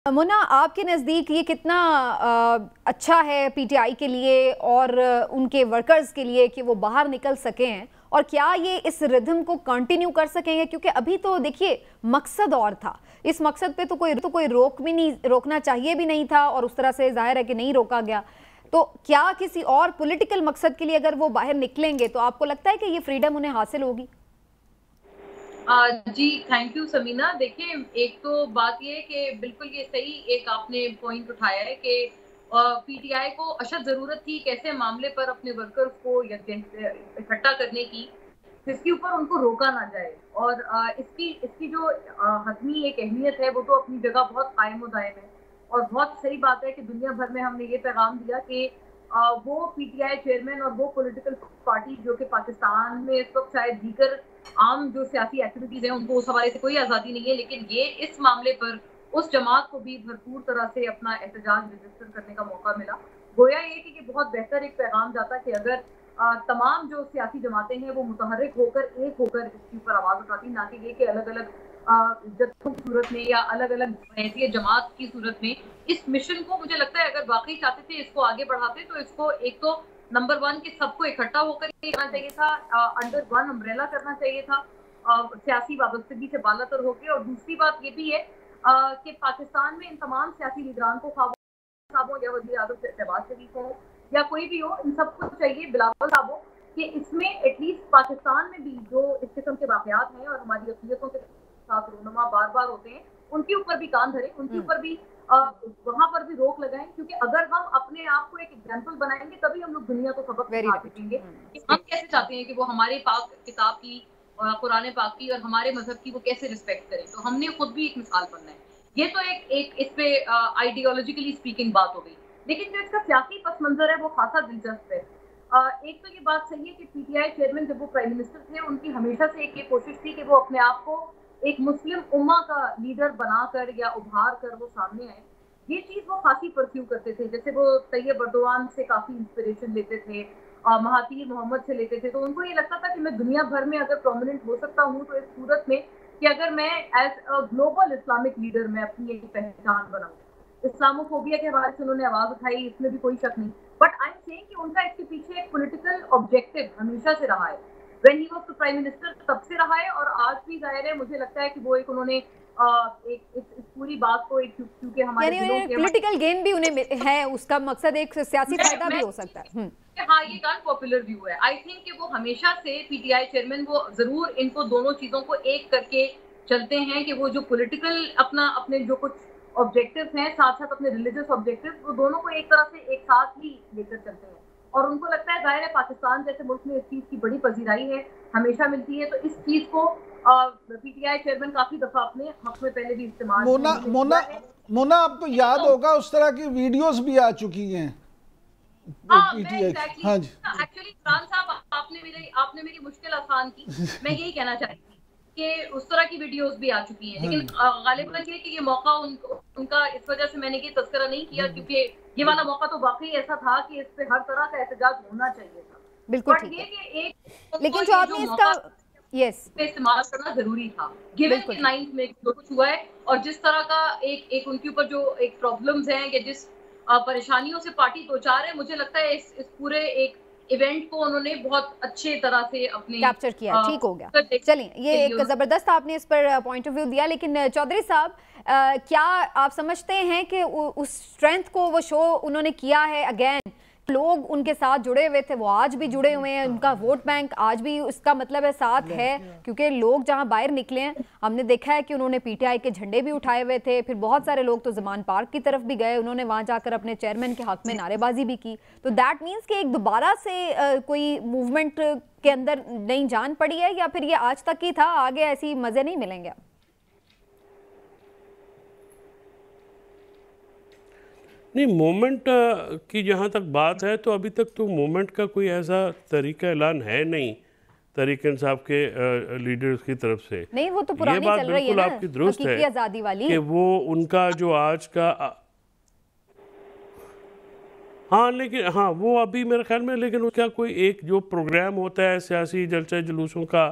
मुन्ना, आपके नज़दीक ये कितना अच्छा है पीटीआई के लिए और उनके वर्कर्स के लिए कि वो बाहर निकल सके हैं, और क्या ये इस रिदम को कंटिन्यू कर सकेंगे? क्योंकि अभी तो देखिए मकसद और था, इस मकसद पे तो कोई रोकना चाहिए भी नहीं था, और उस तरह से जाहिर है कि नहीं रोका गया। तो क्या किसी और पॉलिटिकल मकसद के लिए अगर वो बाहर निकलेंगे तो आपको लगता है कि ये फ्रीडम उन्हें हासिल होगी? जी थैंक यू समीना। देखिए, एक तो बात ये है कि बिल्कुल ये सही एक आपने पॉइंट उठाया है कि पीटीआई को अशद ज़रूरत थी एक ऐसे मामले पर अपने वर्कर्स को इकट्ठा करने की जिसके ऊपर उनको रोका ना जाए, और इसकी इसकी जो हतमी एक अहमियत है वो तो अपनी जगह बहुत कायम दायम है। और बहुत सही बात है कि दुनिया भर में हमने ये पैगाम दिया कि वो पीटीआई चेयरमैन और वो पॉलिटिकल पार्टी जो कि पाकिस्तान में इस वक्त शायद दीगर आम जो सियासी एक्टिविटीज है उनको उस हवाले से कोई आज़ादी नहीं है, लेकिन ये इस मामले पर उस जमात को भी भरपूर तरह से अपना एहतजाज रजिस्टर करने का मौका मिला। गोया ये कि ये बहुत बेहतर एक पैगाम जाता कि अगर तमाम जो सियासी जमातें हैं वो मुतहर्रिक होकर एक होकर इसके ऊपर आवाज़ उठाती, ना कि ये कि अलग अलग जत्थों की सूरत में या अलग अलग हैसियत जमात की सूरत में इस मिशन को, मुझे लगता है अगर वाकई चाहते थे इसको आगे बढ़ाते तो इसको एक तो नंबर 1 कि सबको इकट्ठा होकर ये करना चाहिए था, अंडर वन अम्ब्रेला करना चाहिए था, सियासी वाबस्तगी से बालातर होकर। और दूसरी बात ये भी है कि पाकिस्तान में इन तमाम सियासी लीडरान को साहब हो या वज़ीर आज़म शहबाज शरीफ हो या कोई भी हो, इन सबको चाहिए, बिलावल साहब हो, कि इसमें एटलीस्ट पाकिस्तान में भी जो इस किस्म के वाकयात हैं और हमारी अक़लियतों के साथ रूनुमा बार-बार होते हैं, उनके ऊपर भी कान धरें, उनके ऊपर भी वहाँ पर भी रोक लगाएं, क्योंकि अगर हम अपने आप को एक एग्जाम्पल बनाएंगे तभी हम लोग दुनिया को सबक सिखा सकेंगे कि हम कैसे चाहते हैं कि वो हमारे पाक किताब की, कुरान पाक की और हमारे मजहब की वो कैसे रिस्पेक्ट करें। तो हमने खुद भी एक मिसाल बनना है। ये तो एक इस पे आइडियोलॉजिकली स्पीकिंग बात हो गई, लेकिन जो इसका सियासी पस मंजर है वो खासा दिलचस्प है। एक तो ये बात सही है कि पीटीआई चेयरमैन जब वो प्राइम मिनिस्टर थे उनकी हमेशा से एक ये कोशिश थी कि वो अपने आप को एक मुस्लिम उम्मा का लीडर बनाकर या उभार कर वो सामने आए। ये चीज वो खासी परस्यू करते थे, जैसे वो तैयब अर्दोआन से काफी इंस्पिरेशन लेते थे, महातीर मोहम्मद से लेते थे। तो उनको ये लगता था कि मैं दुनिया भर में अगर प्रोमिनेंट हो सकता हूँ तो इस सूरत में कि अगर मैं as a global Islamic leader मैं अपनी एक पहचान बनाऊं। इस्लामोफोबिया के हवाले से उन्होंने आवाज उठाई, इसमें भी कोई शक नहीं, बट आई एम सेइंग कि उनका इसके पीछे एक पॉलिटिकल ऑब्जेक्टिव हमेशा से रहा है। When he was the prime minister तब से रहा है, और आज भी जाहिर है, मुझे लगता है कि वो एक उन्होंने एक इस पूरी बात को एक, क्योंकि हमारे दिलों के पॉलिटिकल गेन भी उन्हें है, उसका मकसद एक सियासी फायदा भी हो सकता है। हाँ, ये गान पॉपुलर व्यू है। आई थिंक कि वो हमेशा से पीटीआई चेयरमैन वो जरूर इनको दोनों चीजों को एक करके चलते हैं कि वो जो पॉलिटिकल अपने जो कुछ ऑब्जेक्टिव हैं साथ साथ अपने रिलीजियस ऑब्जेक्टिव, वो दोनों को एक तरह से एक साथ ही लेकर चलते हैं। और उनको लगता है, जाहिर है पाकिस्तान जैसे मुल्क में इस चीज की बड़ी पजीराई है, हमेशा मिलती है, तो इस चीज को पीटीआई चेयरमैन काफी दफा अपने हक में पहले भी इस्तेमाल मोना आपको याद होगा उस तरह की वीडियोस भी आ चुकी हैं। हाँ जी, एक्चुअली इमरान साहब आपने मेरी मुश्किल आसान की। मैं यही कहना चाहती थी कि उस तरह की वीडियोस भी आ चुकी हैं, लेकिन गालिबन ये कि ये मौका उनका इस वजह से मैंने ये तज़किरा नहीं किया, क्योंकि ये वाला मौका तो वाकई ऐसा था कि इस पे हर तरह का एहतजाज होना चाहिए था। बिल्कुल ठीक है, लेकिन जो आपने इसका इस्तेमाल करना जरूरी था, गिवन के 9th में जो कुछ हुआ है और जिस तरह का एक उनके ऊपर जो एक प्रॉब्लम्स हैं कि जिस परेशानियों से पार्टी दो चार है, मुझे लगता है इस पूरे एक इवेंट को उन्होंने बहुत अच्छे तरह से अपने कैप्चर किया। ठीक हो गया, चलिए, ये एक जबरदस्त आपने इस पर पॉइंट ऑफ व्यू दिया। लेकिन चौधरी साहब, क्या आप समझते हैं कि उस स्ट्रेंथ को वो शो उन्होंने किया है? अगेन लोग उनके साथ जुड़े हुए थे, वो आज भी जुड़े हुए हैं, उनका वोट बैंक आज भी उसका मतलब है साथ है, क्योंकि लोग जहां बाहर निकले हैं हमने देखा है कि उन्होंने पीटीआई के झंडे भी उठाए हुए थे। फिर बहुत सारे लोग तो ज़मान पार्क की तरफ भी गए, उन्होंने वहां जाकर अपने चेयरमैन के हक में नारेबाजी भी की। तो दैट मीन्स कि एक दोबारा से कोई मूवमेंट के अंदर नई जान पड़ी है, या फिर ये आज तक ही था, आगे ऐसी मजे नहीं मिलेंगे? नहीं, मूवमेंट की जहाँ तक बात है तो अभी तक तो मूवमेंट का कोई ऐसा तरीका ऐलान है नहीं तरीक़ इंसाफ के लीडर्स की तरफ से। नहीं, वो तो पुरानी चल रही है ना, आपकी दुरुस्त है आज़ादी वाली कि वो उनका जो आज का हाँ, लेकिन हाँ वो अभी मेरे ख्याल में, लेकिन उसका कोई एक जो प्रोग्राम होता है सियासी जलसे जुलूसों का,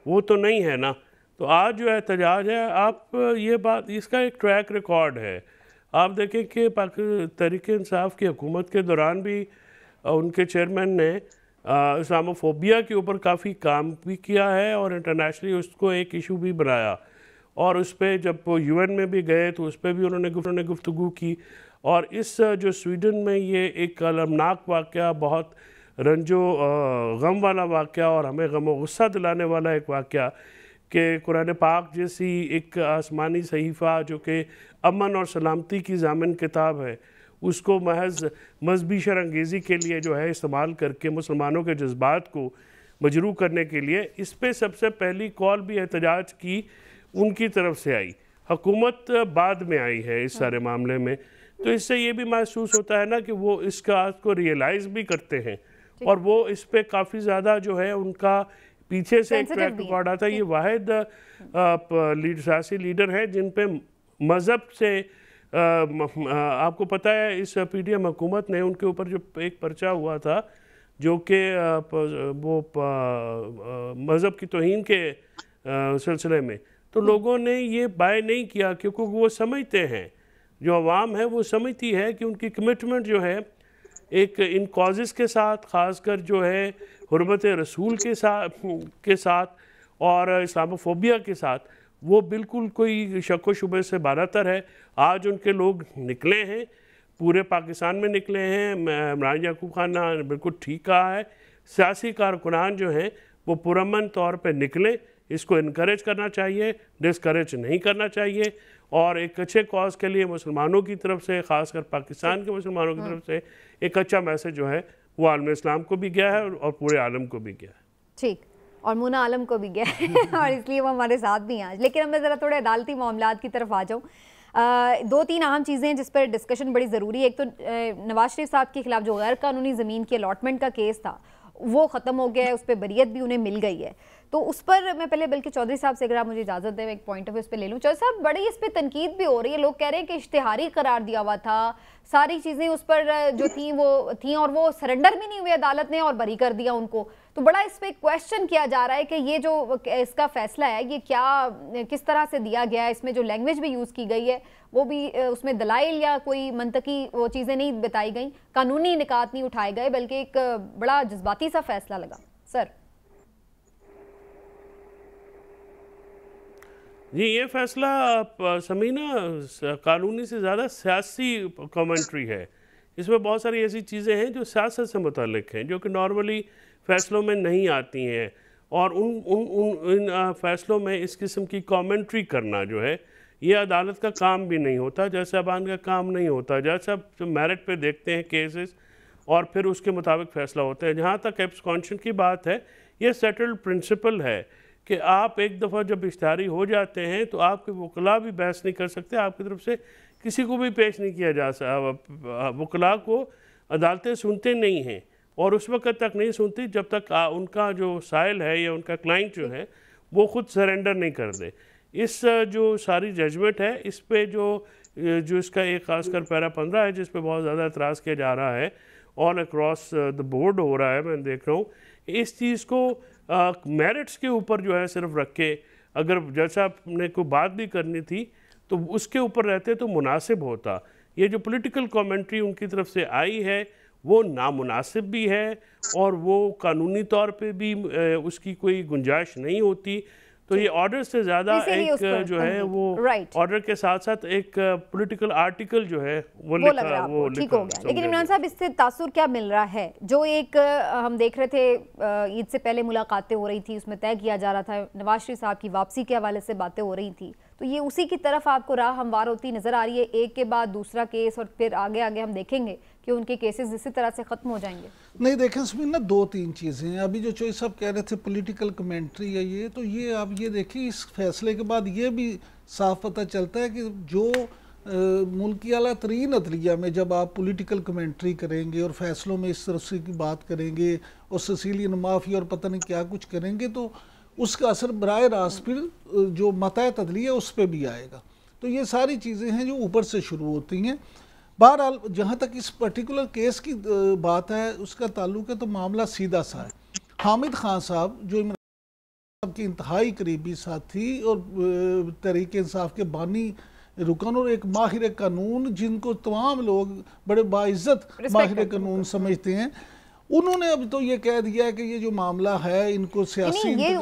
वो तो नहीं है ना। तो आज जो एहतजाज है, आप ये बात, इसका एक ट्रैक रिकॉर्ड है। आप देखें कि तहरीक इंसाफ की हुकूमत के दौरान भी उनके चेयरमैन ने इस्लामोफोबिया के ऊपर काफ़ी काम भी किया है और इंटरनेशनली उसको एक इशू भी बनाया, और उस पर जब वो यूएन में भी गए तो उस पर भी उन्होंने गुफ्तगू की। और इस जो स्वीडन में ये एक अलमनाक वाक़या, बहुत रंजो गम वाला वाक़या और हमें गम व गुस्सा दिलाने वाला एक वाक़या कि कुरान पाक जैसी एक आसमानी सहीफ़ा जो कि अमन और सलामती की ज़ामिन किताब है, उसको महज मजहबी शरअंगेज़ी के लिए जो है इस्तेमाल करके मुसलमानों के जज्बात को मजरू करने के लिए, इस पर सबसे पहली कॉल भी एहतजाज की उनकी तरफ से आई। हुकूमत बाद में आई है इस सारे मामले में, तो इससे ये भी महसूस होता है ना कि वो इसका को रियलाइज़ भी करते हैं और वो इस पे काफ़ी ज़्यादा जो है उनका पीछे से एक ट्रैक रिकॉर्ड आता है। ये वाहिद सियासी लीडर है जिन पे मज़हब से आपको पता है इस पीडीएम हुकूमत ने उनके ऊपर जो एक पर्चा हुआ था जो कि वो मज़हब की तौहीन के सिलसिले में, तो लोगों ने ये बाय नहीं किया क्योंकि वो समझते हैं, जो अवाम है वो समझती है कि उनकी कमिटमेंट जो है एक इन कॉजेज़ के साथ, ख़ासकर जो है हुर्मत रसूल के साथ और इस्लामोफोबिया के साथ, वो बिल्कुल कोई शक व शुबे से बारातर है। आज उनके लोग निकले हैं, पूरे पाकिस्तान में निकले हैं। इमरान याकूब खान ने बिल्कुल ठीक कहा है, सियासी कारकुनान जो हैं वो पुरअमन तौर पे निकले, इसको इनकरेज करना चाहिए, डिस्करेज नहीं करना चाहिए। और एक अच्छे कॉज के लिए मुसलमानों की तरफ से, ख़ासकर पाकिस्तान के मुसलमानों की तरफ से एक अच्छा मैसेज जो है वो आलम इस्लाम को भी गया है और पूरे आलम को भी गया है। ठीक, और मुना आलम को भी गया है और इसलिए वो हमारे साथ भी हैं आज। लेकिन मैं ज़रा थोड़े अदालती मामलात की तरफ आ जाऊँ। 2-3 अहम चीज़ें हैं जिस पर डिस्कशन बड़ी ज़रूरी है। एक तो नवाज शरीफ साहब के खिलाफ जो गैर कानूनी ज़मीन की अलॉटमेंट का केस था वो ख़त्म हो गया है, उस पर बरियत भी उन्हें मिल गई है। तो उस पर मैं पहले बल्कि चौधरी साहब से अगर आप मुझे इजाज़त दें एक पॉइंट ऑफ व्यू इस पर ले लूँ। चौधरी साहब, बड़ी इस पर तनकीद भी हो रही है, लोग कह रहे हैं कि इश्तिहारी करार दिया हुआ था, सारी चीज़ें उस पर जो थी वो थी और वो सरेंडर भी नहीं हुए अदालत ने और बरी कर दिया उनको। तो बड़ा इस पर क्वेश्चन किया जा रहा है कि ये जो इसका फैसला है ये क्या किस तरह से दिया गया है, इसमें जो लैंग्वेज भी यूज़ की गई है वो भी उसमें दलाइल या कोई मंतकी वो चीज़ें नहीं बताई गई, कानूनी निकात नहीं उठाए गए, बल्कि एक बड़ा जज्बाती सा फैसला लगा। सर जी, ये फैसला समीना कानूनी से ज़्यादा सियासी कमेंट्री है। इसमें बहुत सारी ऐसी चीज़ें हैं जो सियासत से मुताल्लिक हैं, जो कि नॉर्मली फ़ैसलों में नहीं आती हैं, और इन फ़ैसलों में इस किस्म की कमेंट्री करना जो है ये अदालत का काम भी नहीं होता, जैसे अबान का काम नहीं होता। जैसे आप मेरिट पे देखते हैं केसेस और फिर उसके मुताबिक फ़ैसला होता है। जहाँ तक एब्सकॉन्शन की बात है, ये सेटल्ड प्रिंसिपल है कि आप एक दफ़ा जब इश्तिहारी हो जाते हैं तो आपके वकला भी बहस नहीं कर सकते, आपकी तरफ से किसी को भी पेश नहीं किया जा सकता। वकला को अदालतें सुनते नहीं हैं और उस वक्त तक नहीं सुनती जब तक उनका जो साइल है या उनका क्लाइंट जो है वो ख़ुद सरेंडर नहीं कर दे। इस जो सारी जजमेंट है इस पे जो इसका एक खासकर पैरा 15 है जिस पे बहुत ज़्यादा एतराज़ किया जा रहा है, ऑल अक्रॉस द बोर्ड हो रहा है, मैं देख रहा हूँ। इस चीज़ को मेरिट्स के ऊपर जो है सिर्फ रख के अगर जैसा आपने कोई बात भी करनी थी तो उसके ऊपर रहते तो मुनासिब होता। ये जो पॉलिटिकल कमेंट्री उनकी तरफ से आई है वो नामुनासिब भी है और वो कानूनी तौर पे भी उसकी कोई गुंजाइश नहीं होती। तो ये ऑर्डर से ज़्यादा एक जो है वो ऑर्डर के साथ साथ एक पॉलिटिकल आर्टिकल जो है वो लिखा वो ठीक हो गया। लेकिन इमरान साहब, इससे तासुर क्या मिल रहा है? जो एक हम देख रहे थे ईद से पहले मुलाकातें हो रही थी, उसमें तय किया जा रहा था, नवाज शरीफ साहब की वापसी के हवाले से बातें हो रही थी, तो ये उसी की तरफ आपको राह हमवार होती नज़र आ रही है, एक के बाद दूसरा केस, और फिर आगे आगे हम देखेंगे कि उनके केसेस इसी तरह से ख़त्म हो जाएंगे? नहीं, देखें इसमें ना 2-3 चीज़ें हैं। अभी जो चौधरी साहब कह रहे थे पॉलिटिकल कमेंट्री है ये, तो ये आप ये देखिए इस फैसले के बाद ये भी साफ पता चलता है कि जो मुल्की आला तरीन अदलिया में जब आप पॉलिटिकल कमेंट्री करेंगे और फैसलों में इस तरह से की बात करेंगे और सिसिलियन माफी और पता नहीं क्या कुछ करेंगे, तो उसका असर बराह रास्त फिर जो मतायत अदलिया उस पर भी आएगा। तो ये सारी चीज़ें हैं जो ऊपर से शुरू होती हैं। बहरहाल जहाँ तक इस पर्टिकुलर केस की बात है उसका ताल्लुक है तो मामला सीधा सा है। हामिद खान साहब जो इमरान साहब के इंतहाई करीबी साथी और तहरीक इंसाफ के बानी रुकन और एक माहिर कानून जिनको तमाम लोग बड़े बाइज्जत माहिर कानून समझते हैं, उन्होंने अब तो ये कह दिया है कि ये जो मामला है इनको सियासी नहीं,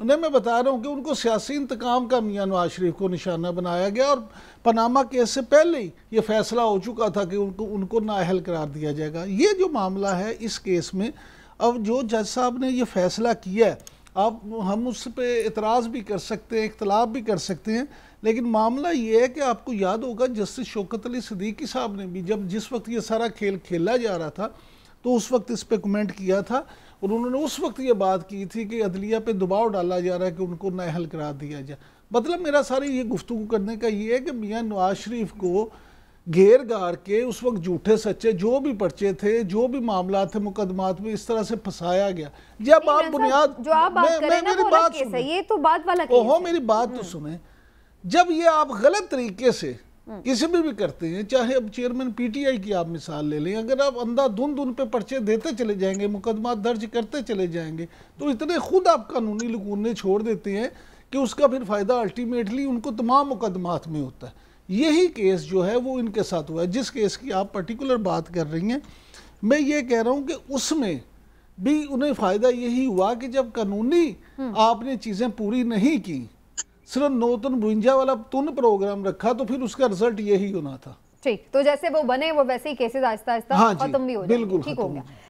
मैं बता रहा हूँ कि उनको सियासी इंतकाम का मियां नवाज शरीफ को निशाना बनाया गया, और पनामा केस से पहले ही ये फैसला हो चुका था कि उनको नाअहल करार दिया जाएगा। ये जो मामला है इस केस में, अब जो जज साहब ने ये फैसला किया है, हम उस पर एतराज़ भी कर सकते हैं, इख्तलाफ भी कर सकते हैं, लेकिन मामला ये है कि आपको याद होगा जस्टिस शौकत अली सिद्दीकी साहब ने भी जिस वक्त ये सारा खेल खेला जा रहा था तो उस वक्त इस पर कमेंट किया था, और उन्होंने उस वक्त ये बात की थी कि अदलिया पे दबाव डाला जा रहा है कि उनको नाअहल करार दिया जाए। मतलब मेरा सारी ये गुफ्तगू करने का ये है कि मियां नवाज शरीफ को घेर गाड़ के उस वक्त झूठे सच्चे जो भी पर्चे थे, जो भी मामला थे मुकदमात में, इस तरह से फंसाया गया। जब आप बुनियाद जो आप बात कर रहे हैं ना, मेरी बात सुने, ये तो बात वाला केस है। मेरी बात तो सुने, जब ये आप गलत तरीके से किसी भी करते हैं, चाहे अब चेयरमैन पीटीआई की आप मिसाल ले लें, अगर आप अंधाधुंध उन पे पर्चे देते चले जाएंगे, मुकदमा दर्ज करते चले जाएंगे, तो इतने खुद आप कानूनी लकूने छोड़ देते हैं कि उसका फिर फ़ायदा अल्टीमेटली उनको तमाम मुकदमात में होता है। यही केस जो है वो इनके साथ हुआ है, जिस केस की आप पर्टिकुलर बात कर रही हैं। मैं ये कह रहा हूँ कि उसमें भी उन्हें फ़ायदा यही हुआ कि जब कानूनी आपने चीज़ें पूरी नहीं की, सिर्फ 9 टन 52 वाला तुन प्रोग्राम रखा, तो फिर उसका रिजल्ट यही होना था। ठीक, तो जैसे वो बने वो वैसे ही केसेस आहिस्ता आहिस्ता खत्म भी हो जाएंगे। ठीक हो गया।